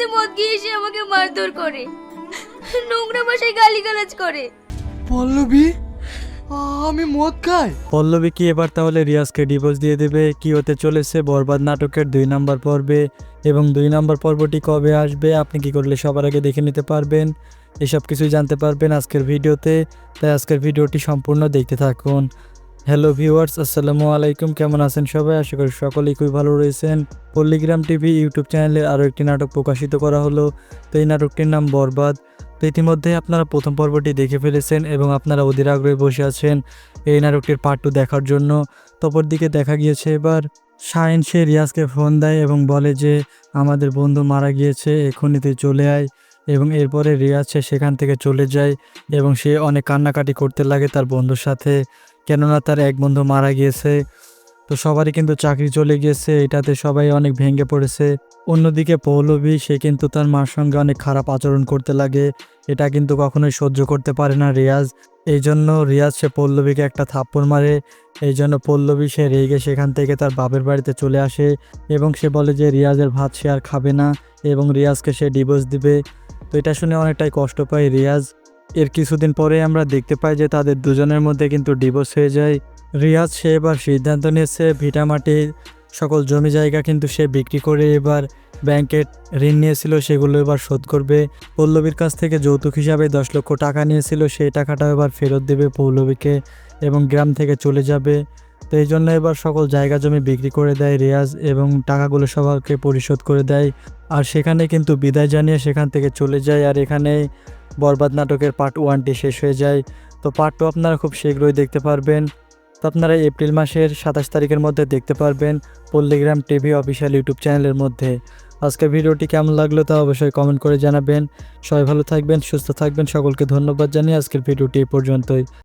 রাতে মদ গিয়ে এসে আমাকে মারধর করে, নোংরা ভাষায় গালিগালাজ করে। পল্লবী, আমি মদ খাই? পল্লবী কি এবার তাহলে রিয়াজকে ডিভোর্স দিয়ে দেবে? কি হতে চলেছে বরবাদ নাটকের 2 নম্বর পর্বে, এবং 2 নম্বর পর্বটি কবে আসবে, আপনি কি করলে সবার আগে দেখে নিতে পারবেন, এসব কিছুই জানতে পারবেন আজকের ভিডিওতে। তাই আজকের ভিডিওটি সম্পূর্ণ দেখতে থাকুন। হ্যালো ভিউয়ার্স, আসসালামু আলাইকুম। কেমন আছেন সবাই? আশা করি সকলেই খুবই ভালো রয়েছেন। পল্লিগ্রাম টিভি ইউটিউব চ্যানেলে আরও একটি নাটক প্রকাশিত করা হলো। তো এই নাটকটির নাম বরবাদ। তো ইতিমধ্যে আপনারা প্রথম পর্বটি দেখে ফেলেছেন এবং আপনারা অধীর আগ্রহে বসে আছেন এই নাটকটির পার্ট 2 দেখার জন্য। তপর দিকে দেখা গিয়েছে এবার শাহিন সে রিয়াজকে ফোন দেয় এবং বলে যে আমাদের বন্ধু মারা গিয়েছে, এক্ষুনি তুই চলে আয়। এবং এরপরে রিয়াজ সে সেখান থেকে চলে যায় এবং সে অনেক কান্নাকাটি করতে লাগে তার বন্ধুর সাথে, কেননা তার এক বন্ধু মারা গিয়েছে। তো সবারই কিন্তু চাকরি চলে গিয়েছে, এটাতে সবাই অনেক ভেঙে পড়েছে। অন্যদিকে পৌলবী সে কিন্তু তার মার সঙ্গে অনেক খারাপ আচরণ করতে লাগে, এটা কিন্তু কখনোই সহ্য করতে পারে না রিয়াজ। এই জন্য রিয়াজ সে পল্লবীকে একটা থাপ্পড় মারে। এই জন্য পল্লবী সে রেগে সেখান থেকে তার বাপের বাড়িতে চলে আসে এবং সে বলে যে রিয়াজের ভাত সে আর খাবে না এবং রিয়াজকে সে ডিভোর্স দিবে। তো এটা শুনে অনেকটাই কষ্ট পায় রিয়াজ। এর কিছুদিন পরে আমরা দেখতে পাই যে তাদের দুজনের মধ্যে কিন্তু ডিভোর্স হয়ে যায়। রিয়াজ সে এবার সিদ্ধান্ত নিয়েছে ভিটামাটির সকল জমি জায়গা কিন্তু সে বিক্রি করে এবার ব্যাংকে ঋণ নিয়েছিল সেগুলো এবার শোধ করবে। পল্লবীর কাছ থেকে যৌতুক হিসাবে 10 লক্ষ টাকা নিয়েছিল, সেই টাকাটা এবার ফেরত দেবে পৌলবীকে এবং গ্রাম থেকে চলে যাবে। তো এই জন্য এবার সকল জায়গা জমি বিক্রি করে দেয় রিয়াজ এবং টাকাগুলো সবাইকে পরিশোধ করে দেয়। আর সেখানে কিন্তু বিদায় জানিয়ে সেখান থেকে চলে যায়। আর এখানে বরবাদ নাটকের পার্ট 1টি শেষ হয়ে যায়। তো পার্ট 2 আপনারা খুব শীঘ্রই দেখতে পারবেন। তো আপনারা এপ্রিল মাসের 27 তারিখের মধ্যে দেখতে পারবেন পল্লিগ্রাম টিভি অফিসিয়াল ইউটিউব চ্যানেলের মধ্যে। আজকের ভিডিওটি কেমন লাগলো তা অবশ্যই কমেন্ট করে জানাবেন। সবাই ভালো থাকবেন, সুস্থ থাকবেন। সকলকে ধন্যবাদ জানিয়ে আজকের ভিডিওটি এই পর্যন্তই।